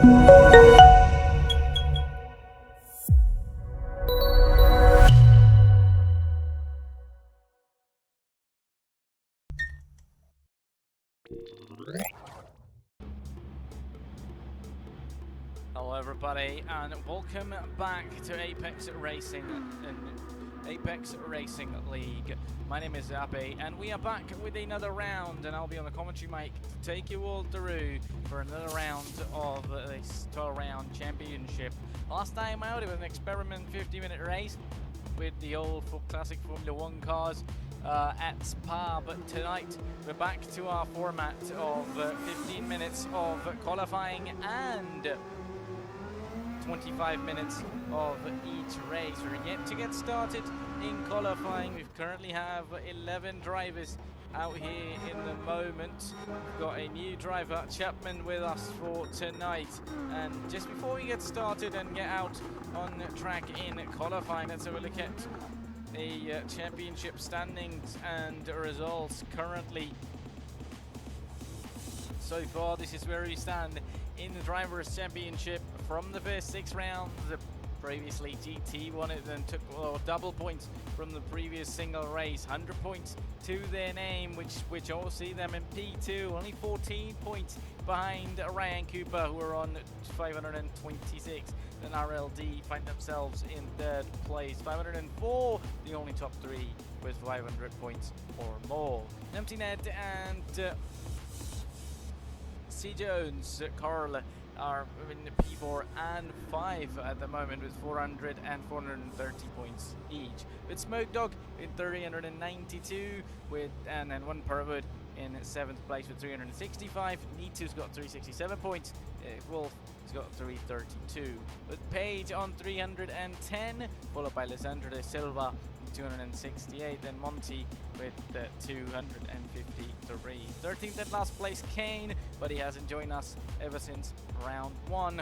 Hello everybody and welcome back to Apex Racing and Apex Racing League. My name is Abe and we are back with another round, and I'll be on the commentary mic to take you all through for another round of this 12-round championship. Last time out it was an experiment 50-minute race with the old classic Formula 1 cars at Spa, but tonight we're back to our format of 15 minutes of qualifying and 25 minutes of each race. We're yet to get started in qualifying. We currently have 11 drivers out here in the moment. We've got a new driver, Chapman, with us for tonight. And just before we get started and get out on track in qualifying, let's have a look at the championship standings and results currently. So far, this is where we stand in the Drivers' Championship from the first 6 rounds. Previously, GT won it and took double points from the previous single race. 100 points to their name, which will see them in P2. Only 14 points behind Ryan Cooper, who are on 526. Then RLD find themselves in 3rd place. 504, the only top 3 with 500 points or more. Empty Ned and C. Jones, Carl are in P4 and 5 at the moment with 400 and 430 points each. With Smoke Dog in 392 and then one Perwood in 7th place with 365. Nitu's got 367 points. Wolf has got 332. With Page on 310, followed by Lisandro de Silva 268, then Monty with 253. 13th and last place Kane, but he hasn't joined us ever since round 1.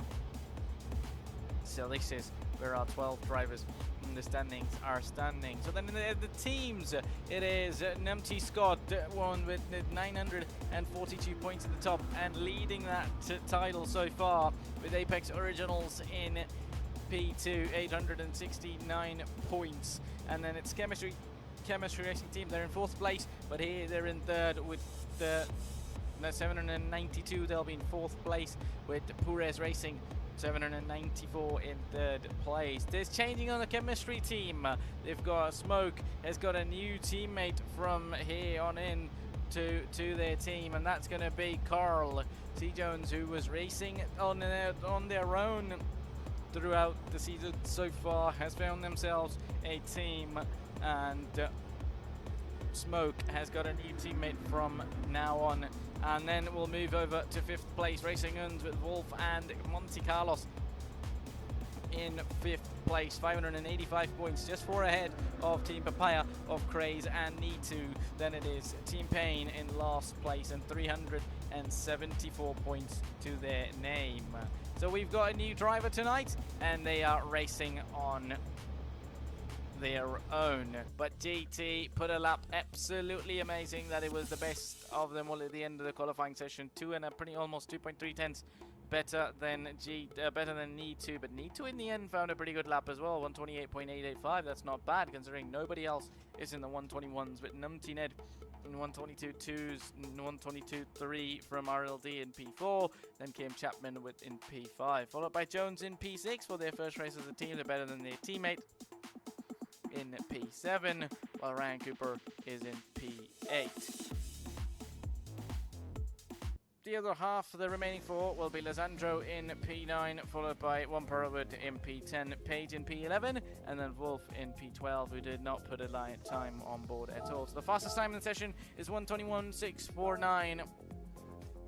So this is where our 12 drivers in the standings are standing. So then in the teams, it is Numpty Scott, one with 942 points at the top and leading that title so far, with Apex Originals in P2, 869 points. And then it's Chemistry Racing Team, they're in 4th place, but here they're in 3rd with the 792. They'll be in 4th place with Pures Racing, 794 in 3rd place. There's changing on the Chemistry team. They've got Smoke has got a new teammate from here on in to their team, and that's going to be Carl C. Jones, who was racing on their own throughout the season so far, has found themselves a team, and Smoke has got a new teammate from now on. And then we'll move over to 5th place Racing Uns with Wolf and Monte Carlos in 5th place, 585 points, just 4 ahead of Team Papaya of Craze and Nitu. Then it is Team Pain in last place and 374 points to their name. So we've got a new driver tonight and they are racing on their own. But GT put a lap absolutely amazing, that it was the best of them all at the end of the qualifying session. 2 and a pretty almost 2.3 tenths better than Nitu, but Nitu in the end found a pretty good lap as well, 128.885. That's not bad considering nobody else is in the 121s, but Numpty Ned in 122.2s, 122.3 from RLD in P4. Then came Chapman in P5, followed by Jones in P6 for their first race as a team. They're better than their teammate in P7, while Ryan Cooper is in P8. The other half of the remaining 4 will be Lisandro in P9, followed by One Perwood in P10, Page in P11, and then Wolf in P12, who did not put a time on board at all. So the fastest time in the session is 1:21.649.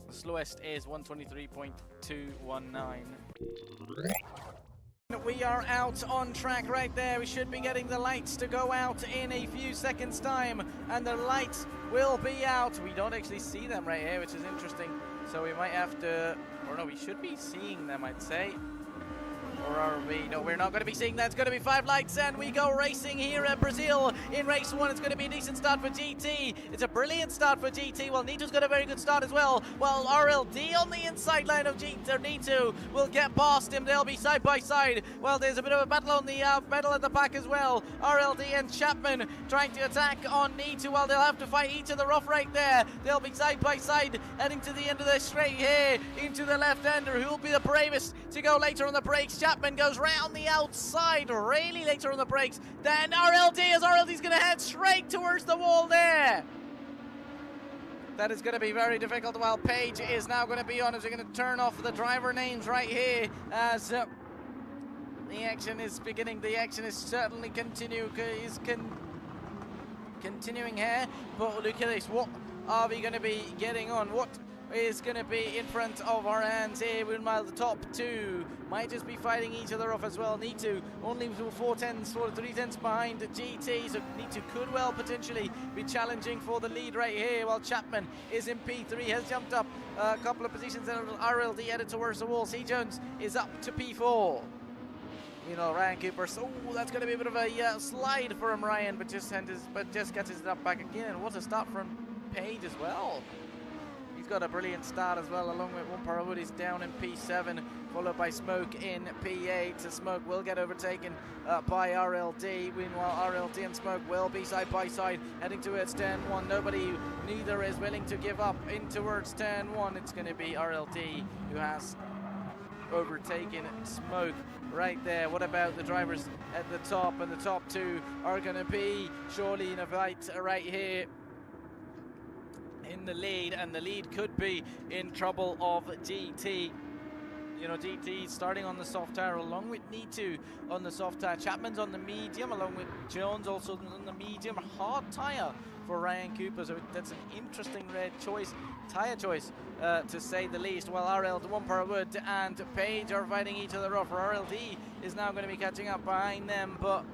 The slowest is 1:23.219. We are out on track right there. We should be getting the lights to go out in a few seconds time, and the lights will be out. We don't actually see them right here, which is interesting, so we might have to, or no, we should be seeing them, I'd say. Or are we? No, we're not going to be seeing that. It's going to be 5 lights, and we go racing here at Brazil in race 1. It's going to be a decent start for GT. It's a brilliant start for GT. Well, Nito's got a very good start as well. Well, RLD on the inside line of Nito will get past him. They'll be side by side. Well, there's a bit of a battle on the battle at the back as well. RLD and Chapman trying to attack on Nito. Well, they'll have to fight each other off right there. They'll be side by side heading to the end of the straight here into the left-hander. Who will be the bravest to go later on the brakes? Chapman goes round the outside, really later on the brakes. Then RLD, as RLD's going to head straight towards the wall there. That is going to be very difficult. While Page is now going to be on, as we're going to turn off the driver names right here as the action is beginning. The action is certainly continuing here. But look at this. What are we going to be getting on? What is going to be in front of our hands here? Meanwhile, the top 2 might just be fighting each other off as well. Nito only 4 3 tenths behind GT, so Nito could well potentially be challenging for the lead right here, while Chapman is in P3, has jumped up a couple of positions, and RLD headed towards the wall. C. Jones is up to P4. You know, Ryan Cooper, so that's going to be a bit of a slide for him, Ryan, but just gets his up back again. What a start from Page as well. He's got a brilliant start as well, along with One Parawood. He's down in P7, followed by Smoke in P8. So Smoke will get overtaken by RLD. Meanwhile, RLD and Smoke will be side by side, heading towards turn 1. Neither is willing to give up in towards turn 1. It's going to be RLD who has overtaken Smoke right there. What about the drivers at the top? And the top 2 are going to be surely in a fight right here in the lead, and the lead could be in trouble of GT. You know, GT starting on the soft tire along with Nito on the soft tire. Chapman's on the medium along with Jones also on the medium. Hard tire for Ryan Cooper, so that's an interesting tire choice to say the least. While RLD, One Parawood and Page are fighting each other off. RLD is now going to be catching up behind them, but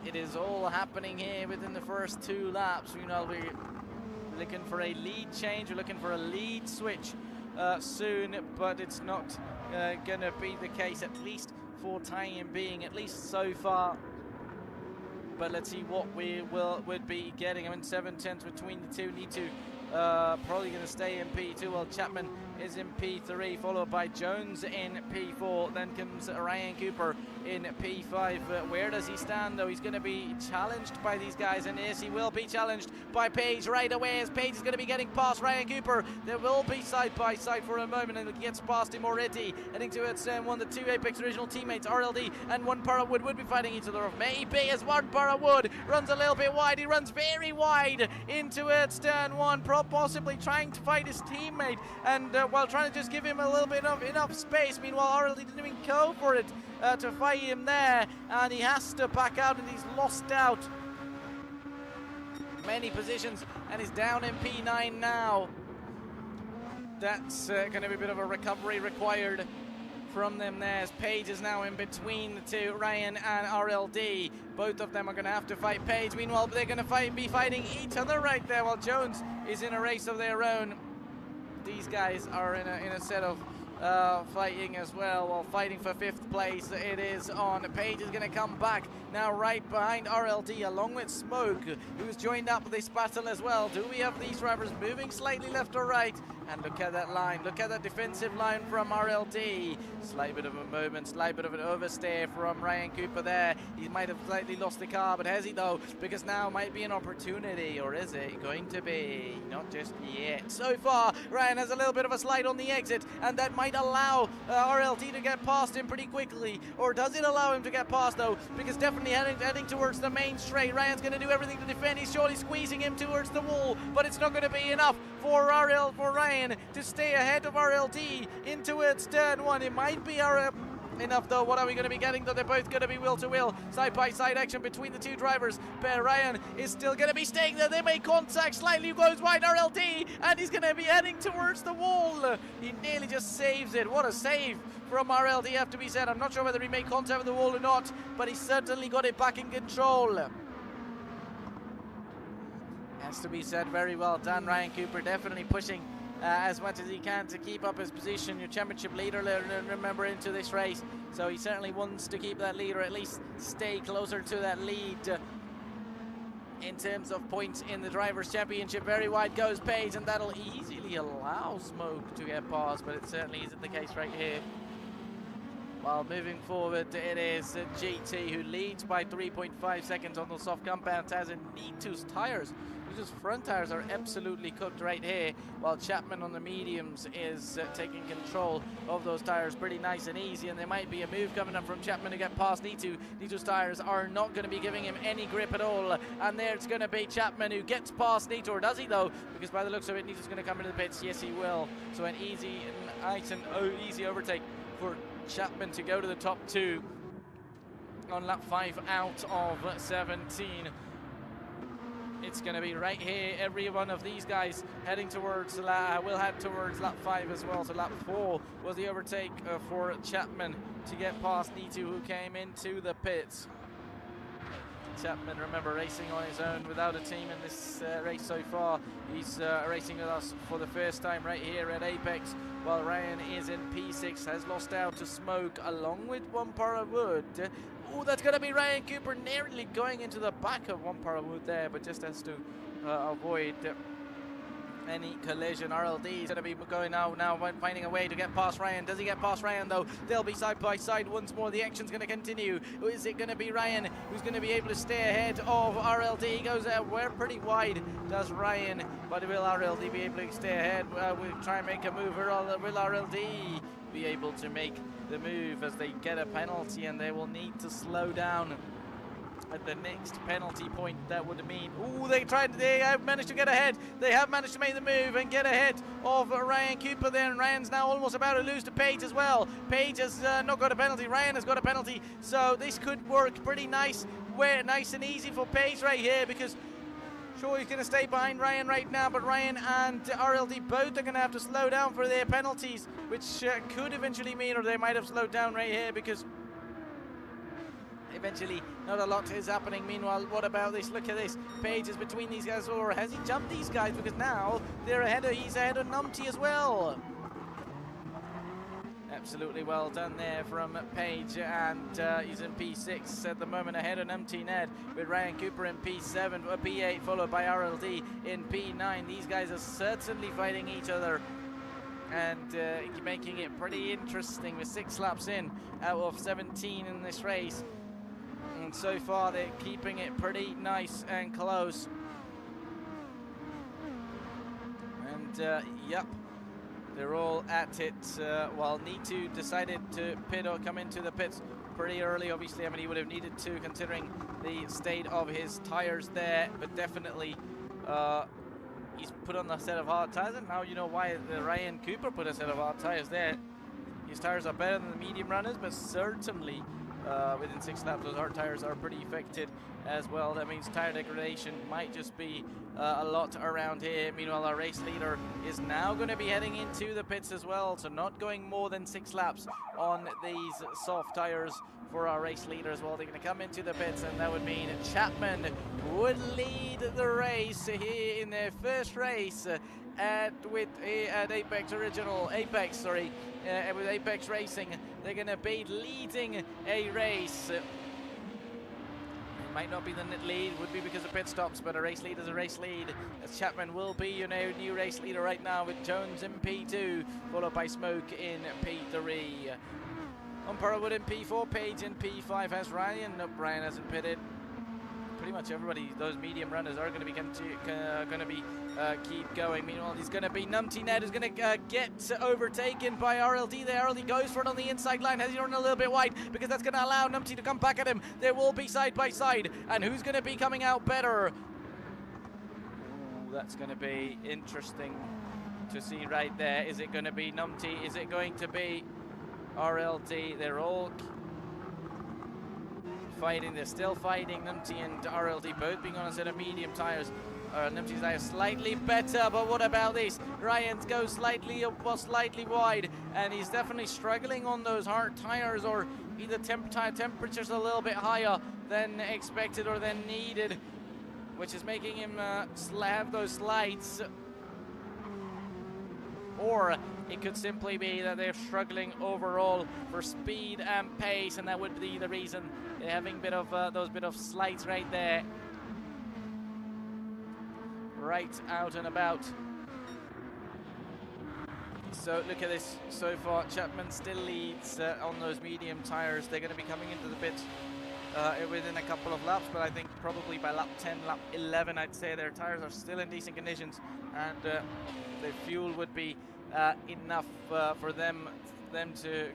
it is all happening here within the first 2 laps. You know, we're looking for a lead change. We're looking for a lead switch soon, but it's not going to be the case, at least for time being, at least so far. But let's see what we would be getting. I mean, 7 tenths between the 2. Need to probably going to stay in P2, while Chapman is in P3, followed by Jones in P4. Then comes Ryan Cooper in P5. Where does he stand, though? He's going to be challenged by these guys, and yes, he will be challenged by Page right away, as Page is going to be getting past Ryan Cooper. They will be side by side for a moment, and he gets past him already. Heading towards turn 1, the 2 Apex original teammates, RLD and One Parawood, would be fighting each other off. Maybe as One Parawood runs a little bit wide. He runs very wide into turn 1, possibly trying to fight his teammate, and while trying to just give him a little bit of enough space. Meanwhile, RLD didn't even go for it to fight him there, and he has to back out, and he's lost out many positions, and he's down in P9 now. That's going to be a bit of a recovery required from them there, as Page is now in between the 2, Ryan and RLD. Both of them are going to have to fight Page. Meanwhile, they're going to be fighting each other right there, while Jones is in a race of their own. These guys are in a set of fighting as well, while fighting for 5th place. It is on. Page is going to come back now right behind RLD, along with Smoke, who's joined up this battle as well. Do we have these drivers moving slightly left or right? And look at that line, look at that defensive line from RLD. Slight bit of a moment, slight bit of an oversteer from Ryan Cooper there. He might have slightly lost the car, but has he though? Because now might be an opportunity, or is it going to be? Not just yet. So far, Ryan has a little bit of a slide on the exit, and that might allow RLD to get past him pretty quickly. Or does it allow him to get past though? Because definitely heading towards the main straight. Ryan's going to do everything to defend. He's surely squeezing him towards the wall, but it's not going to be enough for Ryan to stay ahead of RLD into turn 1. It might be enough though. What are we going to be getting though? They're both going to be wheel to wheel, side by side action between the 2 drivers, but Ryan is still going to be staying there. They make contact, slightly goes wide RLD, and he's going to be heading towards the wall. He nearly just saves it. What a save from RLD, have to be said. I'm not sure whether he made contact with the wall or not, but he certainly got it back in control. Has to be said, very well done. Ryan Cooper definitely pushing as much as he can to keep up his position. Your championship leader, remember, into this race, so he certainly wants to keep that lead, or at least stay closer to that lead. In terms of points in the Drivers' Championship, very wide goes Page, and that'll easily allow Smoke to get past, but it certainly isn't the case right here. While moving forward, it is GT who leads by 3.5 seconds on the soft compound tires, and Nitu's tires, whose front tires are absolutely cooked right here, while Chapman on the mediums is taking control of those tires pretty nice and easy, and there might be a move coming up from Chapman to get past Nitu. Nitu's tires are not going to be giving him any grip at all, and there it's going to be Chapman who gets past Nitu, or does he though? Because by the looks of it, Nitu's going to come into the pits. Yes, he will. So an easy, easy overtake for Chapman to go to the top 2 on lap 5 out of 17. It's going to be right here. Every one of these guys heading towards will head towards lap 5 as well. So lap 4 was the overtake for Chapman to get past Nitu, who came into the pits. Chapman, remember, racing on his own without a team in this race so far. He's racing with us for the first time right here at Apex, while Ryan is in P6, has lost out to Smoke along with One Wood. Oh, that's going to be Ryan Cooper nearly going into the back of One Wood there, but just has to avoid any collision. RLD is going to be going now finding a way to get past Ryan. Does he get past Ryan though? They'll be side by side once more. The action's going to continue. Is it going to be Ryan who's going to be able to stay ahead of RLD? He goes we're pretty wide, does Ryan, but will RLD be able to stay ahead? We'll try and make a move. Will RLD be able to make the move as they get a penalty, and they will need to slow down at the next penalty point? That would mean, they have managed to get ahead. They have managed to make the move and get ahead of Ryan Cooper there, and Ryan's now almost about to lose to Page as well. Page has not got a penalty. Ryan has got a penalty, so this could work pretty nice and easy for Page right here, because sure, he's going to stay behind Ryan right now, but Ryan and RLD both are going to have to slow down for their penalties, which could eventually mean, or they might have slowed down right here, because eventually not a lot is happening. Meanwhile, what about this? Look at this. Page is between these guys, or has he jumped these guys? Because now he's ahead of Numpty as well. Absolutely well done there from Page, and he's in P6 at the moment, ahead of Numpty Ned, with Ryan Cooper in P7, P8, followed by RLD in P9. These guys are certainly fighting each other and making it pretty interesting with 6 laps in out of 17 in this race. And so far they're keeping it pretty nice and close. And yep, they're all at it. While Nitu decided to pit or come into the pits pretty early, obviously. I mean, he would have needed to, considering the state of his tires there, but definitely he's put on a set of hard tires, and now you know why Ryan Cooper put a set of hard tires there. His tires are better than the medium runners, but certainly within 6 laps those hard tires are pretty affected as well. That means tire degradation might just be a lot around here. Meanwhile, our race leader is now going to be heading into the pits as well, so not going more than 6 laps on these soft tires for our race leader as well. They're going to come into the pits, and that would mean Chapman would lead the race here in their first race at Apex with Apex Racing. They're going to be leading a race. It might not be the lead, would be because of pit stops, but a race lead is a race lead, as Chapman will be your new race leader right now, with Jones in P2, followed by Smoke in P3. Wood in P4, Page in P5 has Ryan. Nope, Ryan hasn't pitted. Pretty much everybody, those medium runners are going to be keep going. Meanwhile, he's going to be Numpty Ned, who's going to get overtaken by RLD there. RLD goes for it on the inside line. Has he run a little bit wide? Because that's going to allow Numpty to come back at him. There will be side by side, and who's going to be coming out better? Ooh, that's going to be interesting to see right there. Is it going to be Numpty? Is it going to be RLD? They're all fighting. They're still fighting. Numpty and RLD both being on a set of medium tires. Numpty's tires slightly better, but what about this? Ryan goes slightly wide, and he's definitely struggling on those hard tires, or either temperatures a little bit higher than expected or than needed, which is making him have those slides. or it could simply be that they're struggling overall for speed and pace, and that would be the reason they're having bit of those bit of slights right there, right out and about. So look at this so far. Chapman still leads on those medium tires. They're going to be coming into the pit within a couple of laps, but I think probably by lap 10, lap 11, I'd say their tires are still in decent conditions, and the fuel would be enough for them to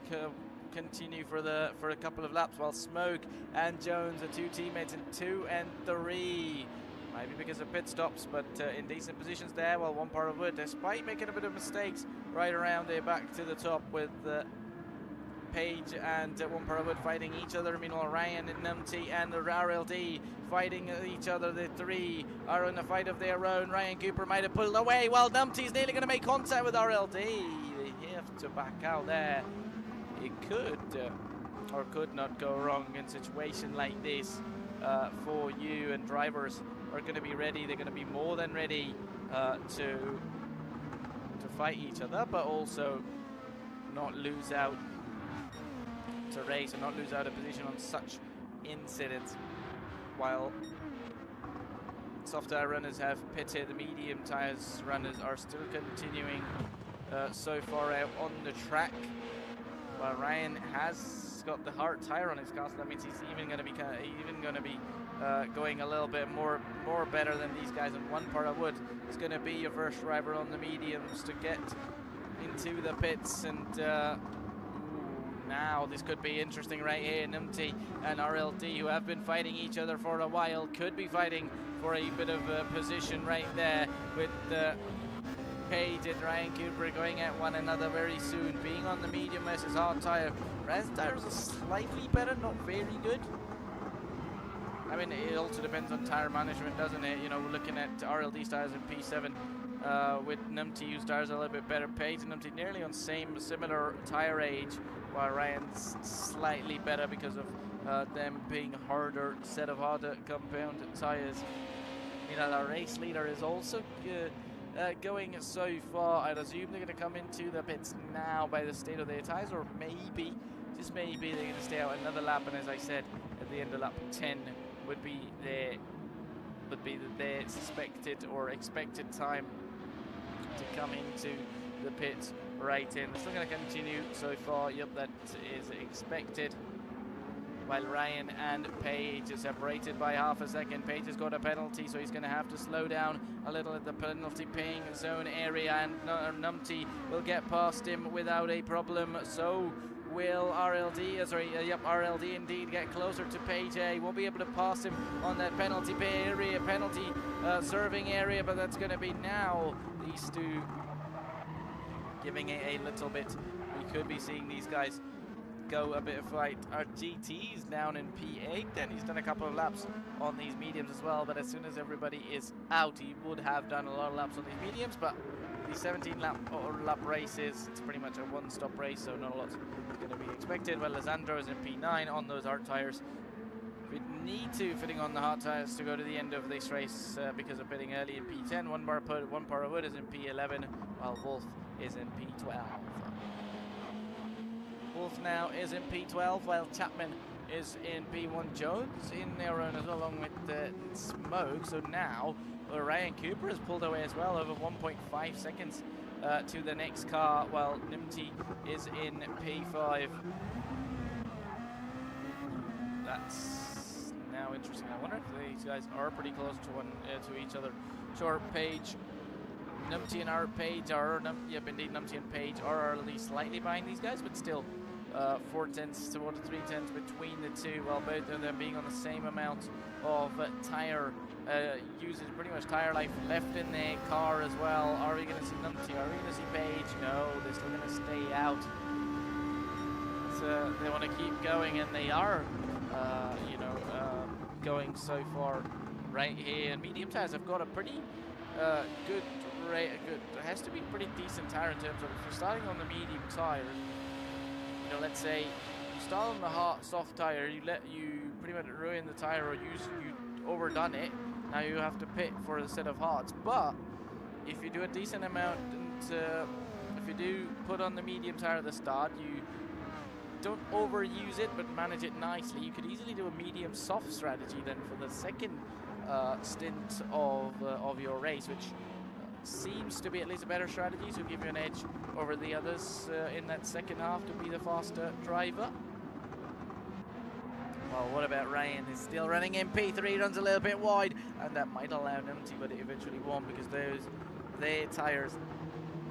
continue for a couple of laps, while Smoke and Jones are two teammates in 2 and 3. Might be because of pit stops, but in decent positions there. While One Part of Wood, despite making a bit of mistakes right around there, back to the top with Page and One Part of Wood fighting each other. Meanwhile, Ryan and Numpty and the RLD fighting each other. The 3 are in a fight of their own. Ryan Cooper might have pulled away, while Numpty's nearly going to make contact with RLD. They have to back out there. It could or could not go wrong in a situation like this for you, and drivers are going to be ready. They're going to be more than ready to fight each other, but also not lose out to race and not lose out a position on such incidents. While soft tire runners have pitted, the medium tires runners are still continuing so far out on the track. While Ryan has got the hard tire on his car, so that means he's even going to be going a little bit more better than these guys. And One Part of Wood is going to be your first driver on the mediums to get into the pits. And now this could be interesting right here. Numpty and RLD, who have been fighting each other for a while, could be fighting for a bit of a position right there, with Page and Ryan Cooper going at one another very soon, being on the medium versus hard tire. Res tires are slightly better, not very good. I mean, it also depends on tire management, doesn't it? You know, we're looking at RLD tires in P7 with Numpty, whose tires are a little bit better. Page and Numpty nearly on similar tire age, while Ryan's slightly better because of them being harder compound tires. You know, our race leader is also going so far. I'd assume they're going to come into the pits now by the state of their tires, or maybe, just maybe, they're going to stay out another lap. And as I said, at the end of lap 10 would be their suspected or expected time to come into the pits right in. Still going to continue so far. Yep, that is expected. While Ryan and Page are separated by half a second. Page has got a penalty, so he's going to have to slow down a little at the penalty paying zone area, and Numpty will get past him without a problem. So will RLD, RLD indeed get closer to Page. He won't be able to pass him on that penalty pay area, serving area, but that's going to be now these two giving it a little bit. We could be seeing these guys go a bit of fight. Our GT's down in P8, and he's done a couple of laps on these mediums as well, but as soon as everybody is out, he would have done a lot of laps on these mediums. But the 17 lap races, it's pretty much a one-stop race, so not a lot is going to be expected. Well, Lisandro is in P9 on those hard tires. We need to fitting on the hard tires to go to the end of this race because of pitting early in P10. One Part of Wood is in P11, while Wolf is in P12. Wolf now is in P12, while Chapman is in P1. Jones in their own as well, along with Smoke. So now Ryan Cooper has pulled away as well, over 1.5 seconds to the next car, while Numpty is in P5. That's now interesting. I wonder if these guys are pretty close to each other. Sure, Page, Numpty and our Page are, yep, indeed, Numpty and Page are at least slightly behind these guys, but still 4 tenths to 3 tenths between the two, while both of them being on the same amount of tire usage, pretty much tire life left in their car as well. Are we going to see Numpty? Are we going to see Page? No, they're still going to stay out. So they want to keep going, and they are, going so far right here. And medium tires have got a pretty good rate. It has to be pretty decent tire in terms of if you're starting on the medium tire. You know, let's say you start on the hot soft tire, you pretty much ruin the tire, or you overdone it. Now you have to pit for a set of hards. But if you do a decent amount, and if if you do put on the medium tire at the start, you don't overuse it but manage it nicely. You could easily do a medium soft strategy then for the second stint of your race, which seems to be at least a better strategy to give you an edge over the others in that second half to be the faster driver. Well, what about Ryan? He's still running in P3, runs a little bit wide, and that might allow an empty, but it eventually won't because their tires,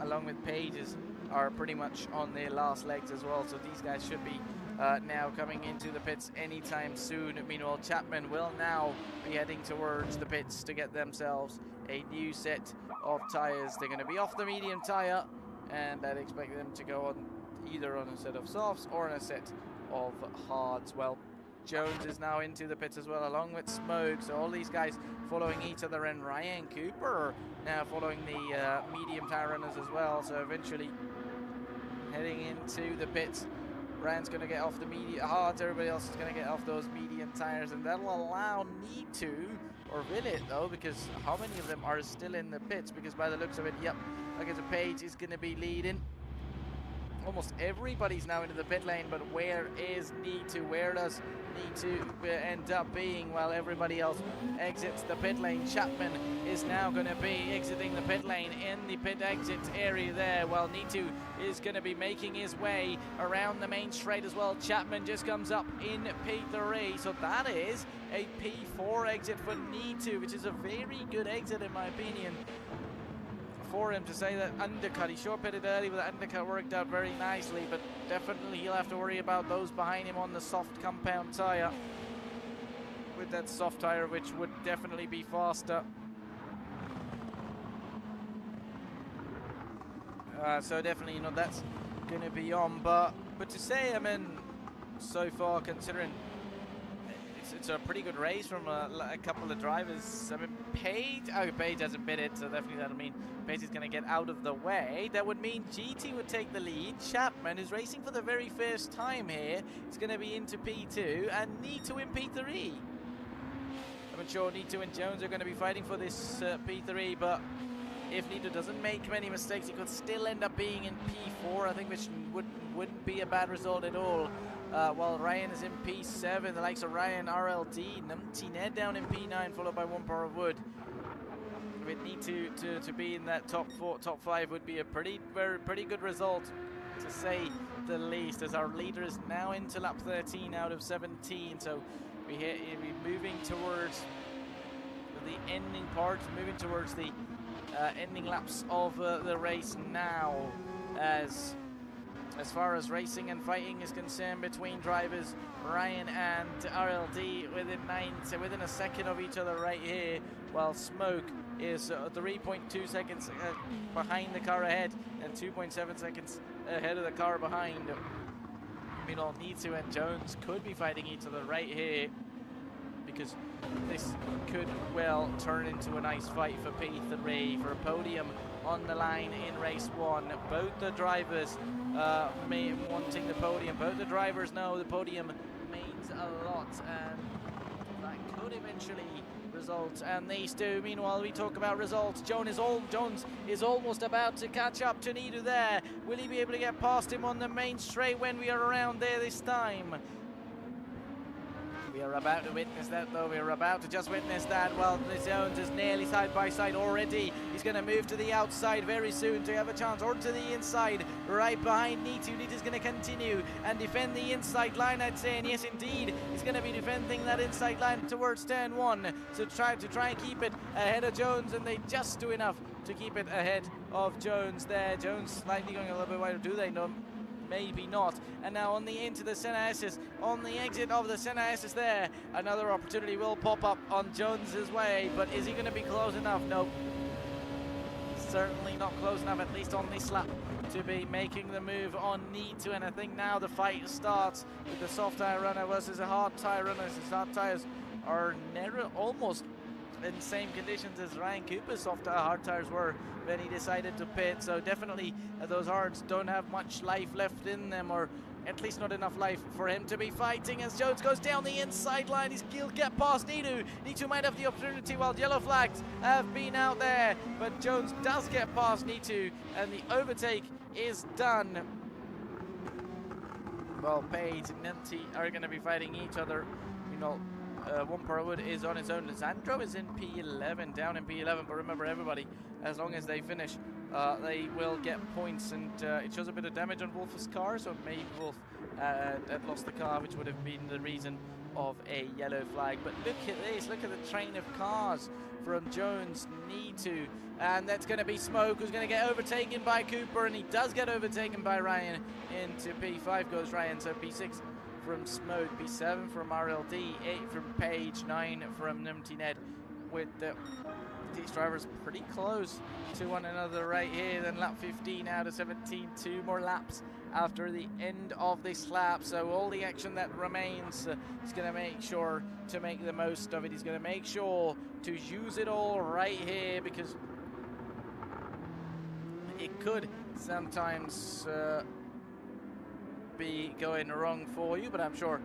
along with Page's, are pretty much on their last legs as well. So these guys should be now coming into the pits anytime soon. Meanwhile, Chapman will now be heading towards the pits to get themselves a new set of tires. They're going to be off the medium tire, and I'd expect them to go on either on a set of softs or on a set of hards. Well, Jones is now into the pits as well, along with Smoke. So all these guys following each other, and Ryan Cooper now following the medium tire runners as well. So eventually heading into the pits, Ryan's going to get off the medium hards, everybody else is going to get off those medium tires, and that'll allow Need to, or will it though, because how many of them are still in the pits? Because by the looks of it, yep, I guess Page is going to be leading. Almost everybody's now into the pit lane, but where is Need to? Where does Need to end up being? Well, everybody else exits the pit lane. Chapman is now going to be exiting the pit lane in the pit exit area there. Well, Need to is going to be making his way around the main straight as well. Chapman just comes up in P3, so that is a P4 exit for Need to, which is a very good exit in my opinion for him to say that undercut. He short pitted early, but the undercut worked out very nicely, but definitely he'll have to worry about those behind him on the soft compound tire, with that soft tire, which would definitely be faster. So definitely, you know, that's going to be on, but to say, I mean, so far considering it's a pretty good race from a couple of drivers. I mean, Page hasn't bid it, so definitely that'll mean Page is going to get out of the way. That would mean GT would take the lead. Chapman, who's racing for the very first time here, is going to be into P2, and Need to in P3. I'm sure Need to and Jones are going to be fighting for this P3, but if Need to doesn't make many mistakes, he could still end up being in P4, I think, which wouldn't be a bad result at all. While Ryan is in P7, the likes of Ryan, RLD, Numpty Ned down in P9, followed by 1 Bar of Wood. We'd need to be in that top 5 would be a pretty good result, to say the least, as our leader is now into lap 13 out of 17. So we're moving towards the ending part, moving towards the ending laps of the race now, as far as racing and fighting is concerned between drivers, Ryan and RLD within a second of each other right here, while Smoke is 3.2 seconds behind the car ahead and 2.7 seconds ahead of the car behind. Meanwhile, Nitsu and Jones could be fighting each other right here, because this could well turn into a nice fight for P3, for a podium on the line in race 1. Both the drivers wanting the podium. Both the drivers know the podium means a lot, and that could eventually result. And these two, meanwhile, we talk about results. Jones is almost about to catch up to Nidu there. Will he be able to get past him on the main straight when we are around there this time? We are about to witness that, though. We are about to just witness that. Well, Jones is nearly side by side already. He's going to move to the outside very soon to have a chance, or to the inside, right behind Nitu. Nitu's going to continue and defend the inside line, I'd say. And yes, indeed, he's going to be defending that inside line towards turn 1. So try and keep it ahead of Jones, and they just do enough to keep it ahead of Jones there. Jones slightly going a little bit wider. Do they know? Maybe not. And now on the into the Senna S's, on the exit of the Senna S's there, another opportunity will pop up on Jones's way, but is he going to be close enough? Nope. Certainly not close enough, at least on this lap, to be making the move on Need to. And I think now the fight starts with the soft tire runner versus a hard tire runner. His hard tires are almost in the same conditions as Ryan Cooper's soft tire hard tires were when he decided to pit. So definitely those hards don't have much life left in them, or at least not enough life for him to be fighting, as Jones goes down the inside line. He'll get past Nidu. Nidu might have the opportunity while yellow flags have been out there, but Jones does get past Nidu, and the overtake is done. Well, Page and Nimti are going to be fighting each other. You know, One Wood is on his own. Lisandro is in P11, down in P11. But remember, everybody, as long as they finish, they will get points. And it shows a bit of damage on Wolf's car, so maybe Wolf had lost the car, which would have been the reason of a yellow flag. But look at this, look at the train of cars from Jones, Nitu, and that's going to be Smoke, who's going to get overtaken by Cooper, and he does get overtaken by Ryan. Into P5 goes Ryan, so P6 from Smoke, P7 from RLD, 8 from Page, 9 from Nimti Ned, with these drivers pretty close to one another right here. Then lap 15 out of 17, 2 more laps after the end of this lap, so all the action that remains, he's going to make sure to make the most of it. He's going to make sure to use it all right here, because it could sometimes be going wrong for you, but I'm sure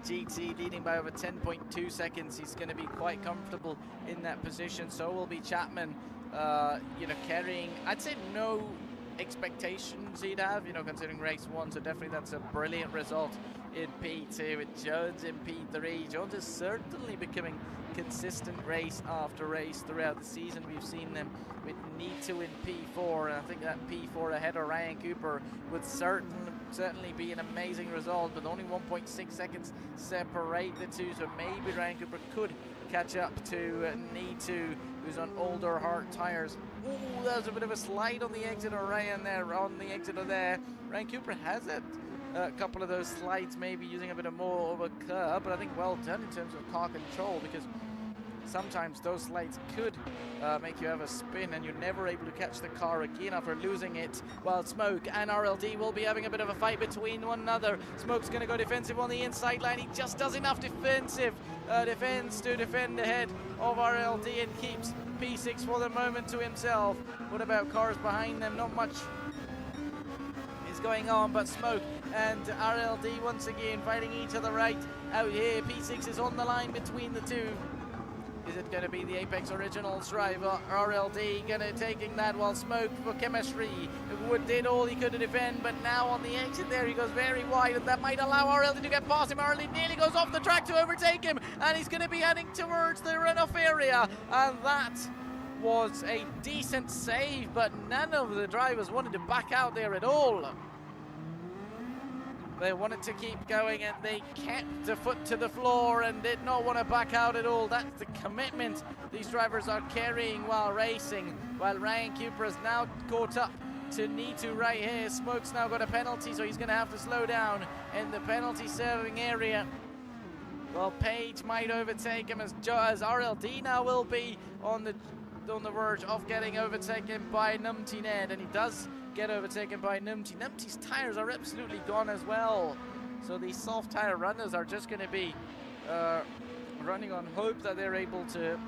GT leading by over 10.2 seconds. He's going to be quite comfortable in that position. So will be Chapman, you know, carrying, I'd say, no expectations he'd have, you know, considering race 1. So definitely that's a brilliant result in P2 with Jones in P3. Jones is certainly becoming consistent race after race throughout the season. We've seen them with Nitu in P4, and I think that P4 ahead of Ryan Cooper would certainly be an amazing result, but only 1.6 seconds separate the two, so maybe Ryan Cooper could catch up to Nitu, who's on older hard tires. Ooh, that was a bit of a slide on the exit of Ryan there, on the exit of there. Ryan Cooper has it. A couple of those slides, maybe using a bit of more of a curve, but I think well done in terms of car control, because sometimes those slides could make you have a spin and you're never able to catch the car again after losing it, while Smoke and RLD will be having a bit of a fight between one another. Smoke's going to go defensive on the inside line. He just does enough defensive defense to defend ahead of RLD and keeps P6 for the moment to himself. What about cars behind them? Not much is going on, but Smoke and RLD once again fighting each other right out here. P6 is on the line between the two. Is it going to be the Apex Originals driver? RLD going to taking that, while Smoke for chemistry did all he could to defend, but now on the exit there he goes very wide, and that might allow RLD to get past him. RLD nearly goes off the track to overtake him, and he's going to be heading towards the runoff area, and that was a decent save, but none of the drivers wanted to back out there at all. They wanted to keep going, and they kept the foot to the floor and did not want to back out at all. That's the commitment these drivers are carrying while racing, while Ryan Cooper is now caught up to Nitu right here. Smoke's now got a penalty, so he's going to have to slow down in the penalty serving area. Well, Page might overtake him as RLD now will be on the verge of getting overtaken by Nimti Ned, and he does get overtaken by Nimti. Nimti's tires are absolutely gone as well, so these soft tire runners are just going to be running on hope that they're able to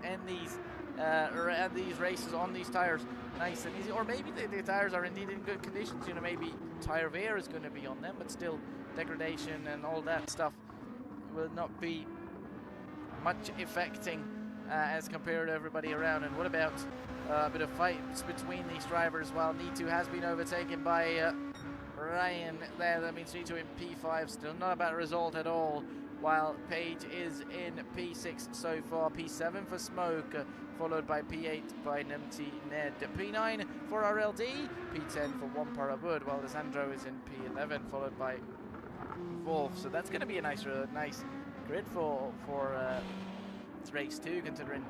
end these races on these tires nice and easy, or maybe the tires are indeed in good conditions. You know, maybe tire wear is going to be on them, but still degradation and all that stuff will not be much affecting as compared to everybody around. And what about a bit of fights between these drivers? While Nitu has been overtaken by Ryan there, that means Nitu in P5, still not a bad result at all, while Page is in P6 so far. P7 for Smoke, followed by P8 by Nimti Ned, P9 for RLD, P10 for One Wood, while Lisandro is in P11, followed by Wolf. So that's going to be a nice grid for race 2, considering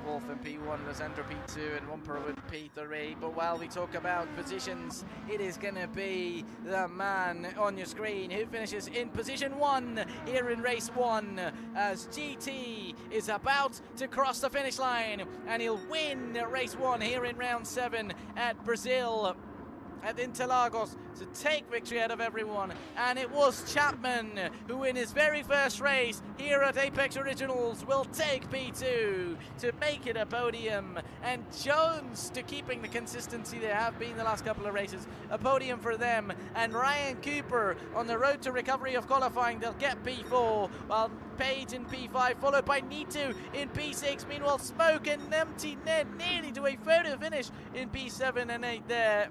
Wolf in P1, Lisandro P2, and One Wood P3. But while we talk about positions, it is going to be the man on your screen who finishes in position 1 here in race 1, as GT is about to cross the finish line, and he'll win race 1 here in round 7 at Brazil. at Interlagos to take victory out of everyone, and it was Chapman who in his very first race here at Apex Originals will take P2 to make it a podium, and Jones to keeping the consistency they have been the last couple of races, a podium for them, and Ryan Cooper on the road to recovery of qualifying, they'll get P4, while Page in P5, followed by Nitu in P6. Meanwhile, Smoke and Empty Net nearly to a photo finish in P7 and 8 there.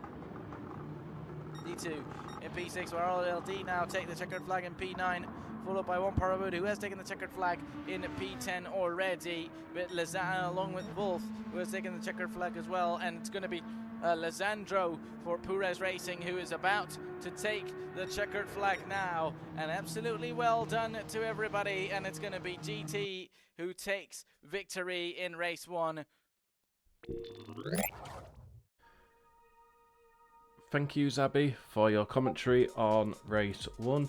Nitu in P6, where RLD now take the checkered flag in P9, followed by One Parawood, who has taken the checkered flag in P10 already, with Lazan along with Wolf, who has taken the checkered flag as well, and it's going to be Lizandro for Pures Racing, who is about to take the checkered flag now, and absolutely well done to everybody, and it's going to be GT who takes victory in race 1. Thank you, Zabby, for your commentary on race 1.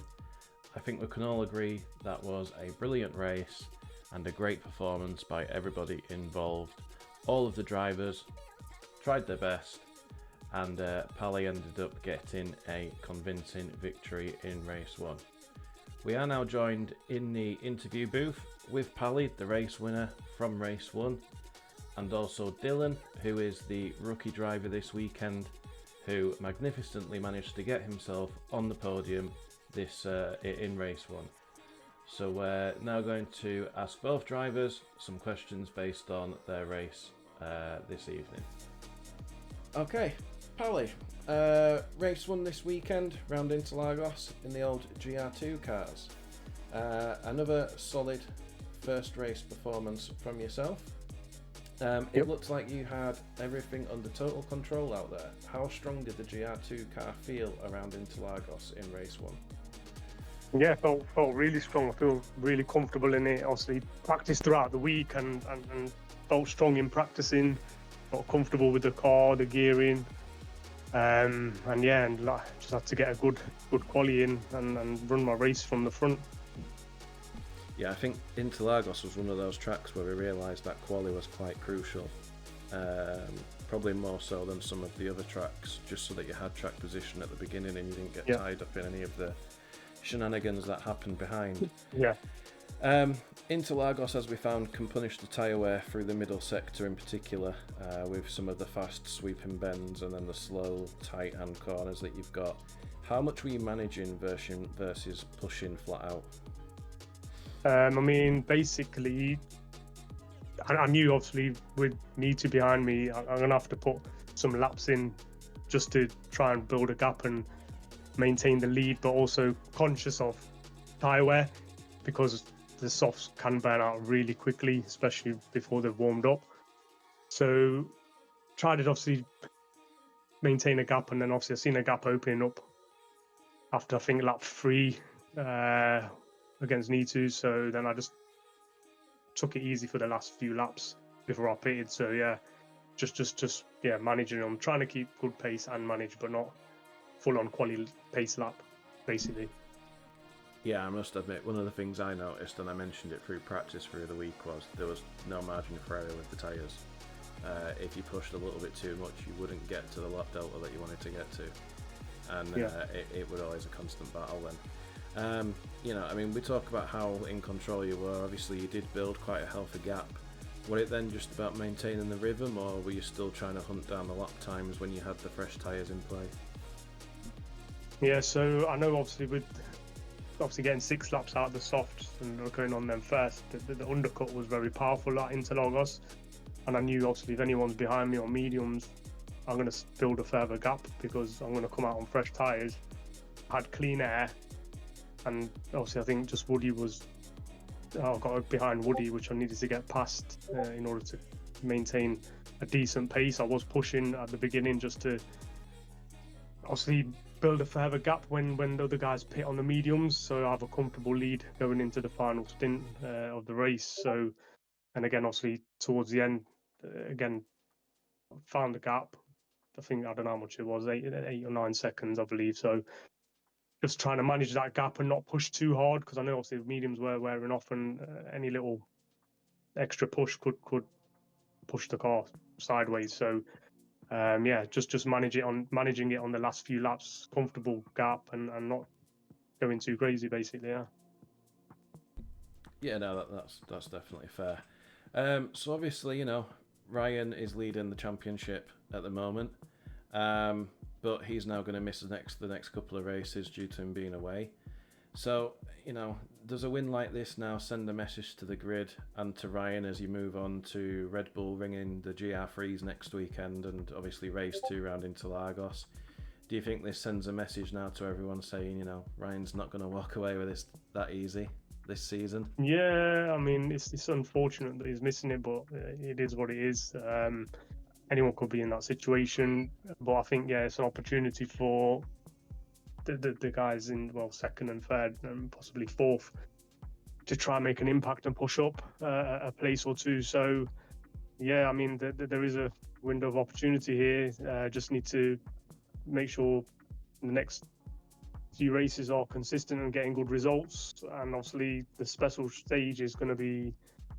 I think we can all agree that was a brilliant race and a great performance by everybody involved. All of the drivers tried their best, and Pally ended up getting a convincing victory in race 1. We are now joined in the interview booth with Pally, the race winner from race 1, and also Dylan, who is the rookie driver this weekend, who magnificently managed to get himself on the podium this in race 1. So we're now going to ask both drivers some questions based on their race this evening. Okay, Pally, race 1 this weekend round Interlagos in the old GR2 cars. Another solid first race performance from yourself. It looks like you had everything under total control out there. How strong did the GR2 car feel around Interlagos in race 1? Yeah, felt really strong. I feel really comfortable in it. Obviously, practiced throughout the week and felt strong in practicing. Felt comfortable with the car, the gearing, and just had to get a good quali in and run my race from the front. Yeah, I think Interlagos was one of those tracks where we realised that quali was quite crucial. Probably more so than some of the other tracks, just so that you had track position at the beginning and you didn't get tied up in any of the shenanigans that happened behind. Interlagos, as we found, can punish the tyre wear through the middle sector in particular, with some of the fast sweeping bends and then the slow tight hand corners that you've got. How much were you managing versus pushing flat out? I mean, basically, I knew obviously with Nitu behind me, I'm going to have to put some laps in just to try and build a gap and maintain the lead, but also conscious of tyre wear because the softs can burn out really quickly, especially before they've warmed up. So tried to obviously maintain a gap, and then obviously I've seen a gap opening up after I think lap 3 against Nitu, so then I just took it easy for the last few laps before I pitted. So yeah, just managing. I'm trying to keep good pace and manage, but not full on quali pace lap, basically. Yeah, I must admit, one of the things I noticed, and I mentioned it through practice through the week, was there was no margin for error with the tyres. If you pushed a little bit too much, you wouldn't get to the lap delta that you wanted to get to, and it was always a constant battle then. We talk about how in control you were. Obviously, you did build quite a healthy gap. Was it then just about maintaining the rhythm, or were you still trying to hunt down the lap times when you had the fresh tyres in play? Yeah, so I know obviously getting 6 laps out of the softs and going on them first, the undercut was very powerful at Interlagos, and I knew obviously if anyone's behind me on mediums, I'm going to build a further gap because I'm going to come out on fresh tyres. I had clean air, and obviously I think just Woody I got behind Woody, which I needed to get past in order to maintain a decent pace. I was pushing at the beginning just to obviously build a further gap when the other guys pit on the mediums, so I have a comfortable lead going into the final stint of the race. So, and again, obviously towards the end, found the gap. I think, I don't know how much it was, 8 or 9 seconds, I believe. So just trying to manage that gap and not push too hard, because I know obviously the mediums were wearing off, and any little extra push could push the car sideways. So just managing it on the last few laps, comfortable gap, and not going too crazy, basically. Yeah, no, that's definitely fair. So obviously, Ryan is leading the championship at the moment, but he's now going to miss the next couple of races due to him being away. So, does a win like this now send a message to the grid and to Ryan as you move on to Red Bull ringing the GR3s next weekend and obviously race 2 round Interlagos? Do you think this sends a message now to everyone saying, Ryan's not going to walk away with this that easy this season? Yeah, I mean, it's unfortunate that he's missing it, but it is what it is. Anyone could be in that situation, but I think, it's an opportunity for the guys in, second and third and possibly fourth to try and make an impact and push up a place or two. So, I mean, there is a window of opportunity here. Just need to make sure the next few races are consistent and getting good results. And obviously, the special stage is going to be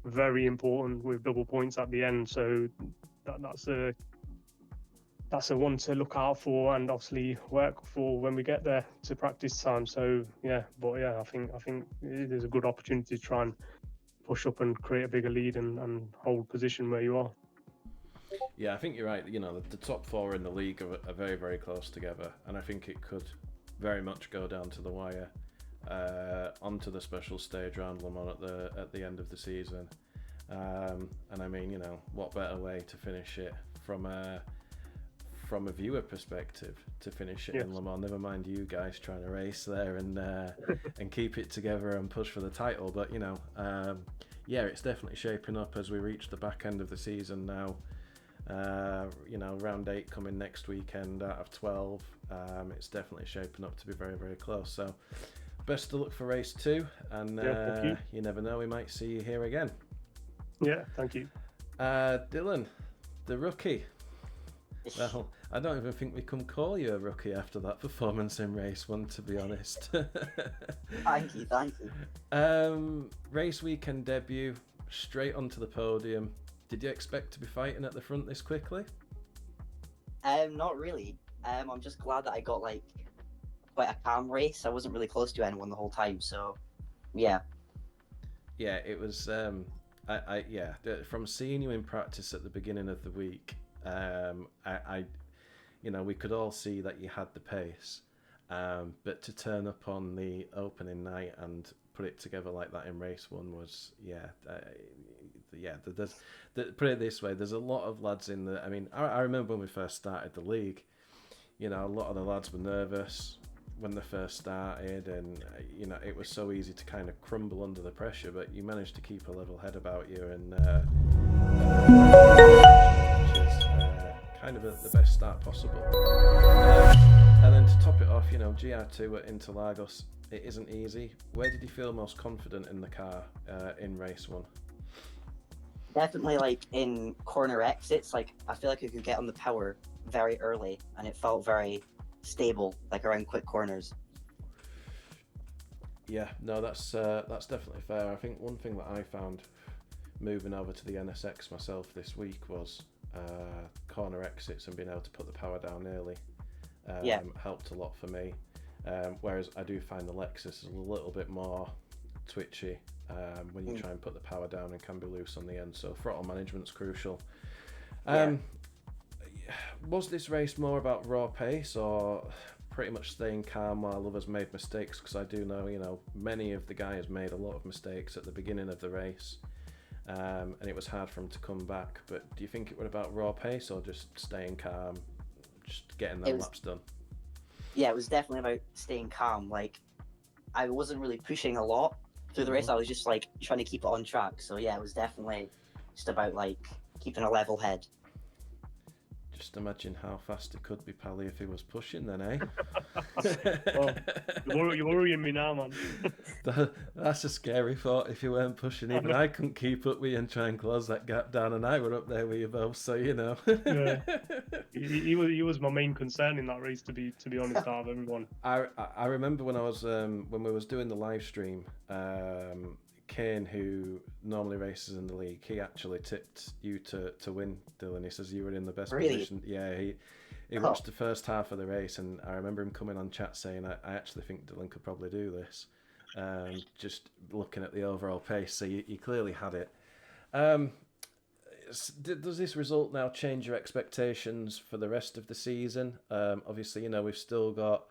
very important with double points at the end. So that's a one to look out for and obviously work for when we get there to practice time. So I think there's a good opportunity to try and push up and create a bigger lead and hold position where you are. Yeah, I think you're right. The top 4 in the league are very, very close together, and I think it could very much go down to the wire onto the special stage round Le Mans at the end of the season. And I mean, what better way to finish it from a viewer perspective to finish it in Le Mans? Never mind you guys trying to race there and keep it together and push for the title. But it's definitely shaping up as we reach the back end of the season now. Round 8 coming next weekend out of 12. It's definitely shaping up to be very, very close. So best of luck for race 2, and you never know, we might see you here again. Yeah, thank you. Dylan, the rookie. Well, I don't even think we can call you a rookie after that performance in race 1, to be honest. Thank you. Race weekend debut, straight onto the podium. Did you expect to be fighting at the front this quickly? Not really. I'm just glad that I got quite a calm race. I wasn't really close to anyone the whole time, so yeah. Yeah, it was. From seeing you in practice at the beginning of the week, we could all see that you had the pace, but to turn up on the opening night and put it together like that in race 1 was, put it this way, there's a lot of lads in the. I mean, I remember when we first started the league, a lot of the lads were nervous when they first started, and it was so easy to kind of crumble under the pressure, but you managed to keep a level head about you, and which is kind of the best start possible. And then to top it off, GR2 at Interlagos, it isn't easy. Where did you feel most confident in the car in race 1? Definitely in corner exits, I feel like I could get on the power very early, and it felt very stable, around quick corners. Yeah, no, that's definitely fair. I think one thing that I found moving over to the NSX myself this week was corner exits and being able to put the power down early. Helped a lot for me. Whereas I do find the Lexus is a little bit more twitchy when you try and put the power down and can be loose on the end. So throttle management's crucial. Was this race more about raw pace or pretty much staying calm while others made mistakes? Because I do know, many of the guys made a lot of mistakes at the beginning of the race, and it was hard for them to come back. But do you think it was about raw pace or just staying calm, just getting their laps done? Yeah, it was definitely about staying calm. I wasn't really pushing a lot through the race. I was just trying to keep it on track. So yeah, it was definitely just about keeping a level head. Just imagine how fast it could be, Pally, if he was pushing then, eh? You're worrying me now, man. That's a scary thought. If you weren't pushing, even I couldn't keep up with you and try and close that gap down, and I were up there with you both, so Yeah. He was my main concern in that race, to be honest, out of everyone. I remember when I was when we was doing the live stream, Kane, who normally races in the league, he actually tipped you to win, Dylan. He says you were in the best Really? position. Yeah, he watched the first half of the race, and I remember him coming on chat saying, I actually think Dylan could probably do this. Just looking at the overall pace, so you clearly had it. Does this result now change your expectations for the rest of the season? Obviously, you know, we've still got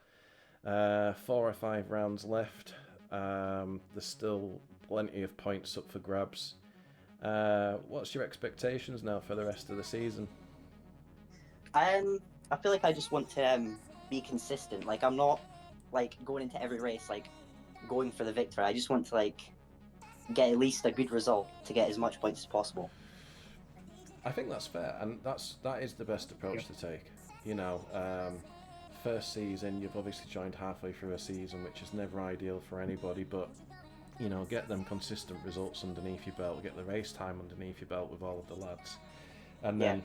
4 or 5 rounds left. There's still plenty of points up for grabs. What's your expectations now for the rest of the season? I feel like I just want to be consistent. Like, I'm not like going into every race like going for the victory. I just want to like get at least a good result to get as much points as possible. I think that's fair, and that is the best approach to take. You know, first season, you've obviously joined halfway through a season, which is never ideal for anybody, but you know, get them consistent results underneath your belt, get the race time underneath your belt with all of the lads, and then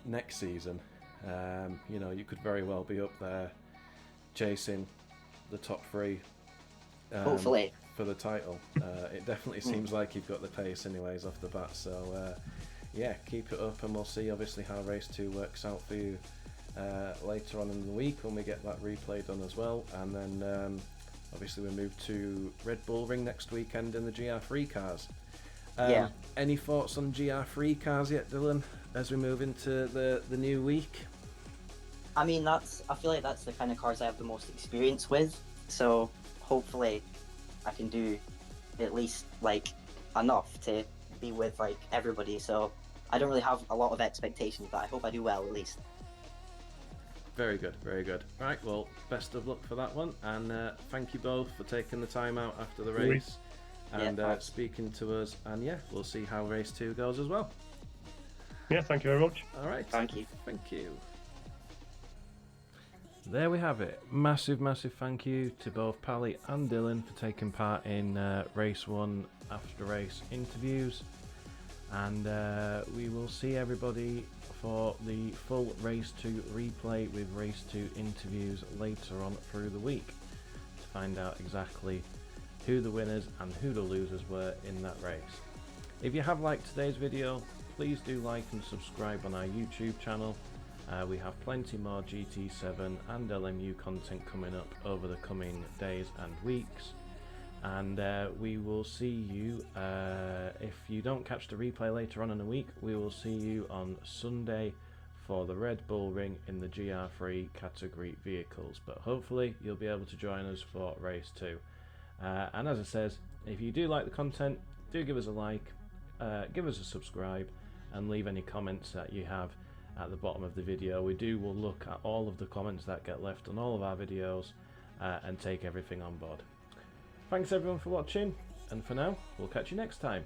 next season, you know, you could very well be up there chasing the top 3. Hopefully. For the title. It definitely seems like you've got the pace anyways off the bat, so yeah, keep it up, and we'll see obviously how race 2 works out for you later on in the week when we get that replay done as well. And then obviously we move to Red Bull Ring next weekend in the GR3 cars. Any thoughts on GR3 cars yet, Dylan, as we move into the new week? I mean, I feel like that's the kind of cars I have the most experience with, so hopefully I can do at least like enough to be with like everybody. So I don't really have a lot of expectations, but I hope I do well at least. Very good, very good. Right, well, best of luck for that one, and thank you both for taking the time out after the race and speaking to us, and yeah, we'll see how race 2 goes as well. Yeah, thank you very much. All right. Thank you. Thank you. There we have it. Massive thank you to both Pally and Dylan for taking part in race 1 after race interviews, and we will see everybody for the full race 2 replay with race 2 interviews later on through the week to find out exactly who the winners and who the losers were in that race. If you have liked today's video, please do like and subscribe on our YouTube channel. We have plenty more GT7 and LMU content coming up over the coming days and weeks, and we will see you, if you don't catch the replay later on in the week, we will see you on Sunday for the Red Bull Ring in the GR3 category vehicles, but hopefully you'll be able to join us for race 2. And as I says, if you do like the content, do give us a like, give us a subscribe, and leave any comments that you have at the bottom of the video. Will look at all of the comments that get left on all of our videos and take everything on board. Thanks everyone for watching, and for now, we'll catch you next time.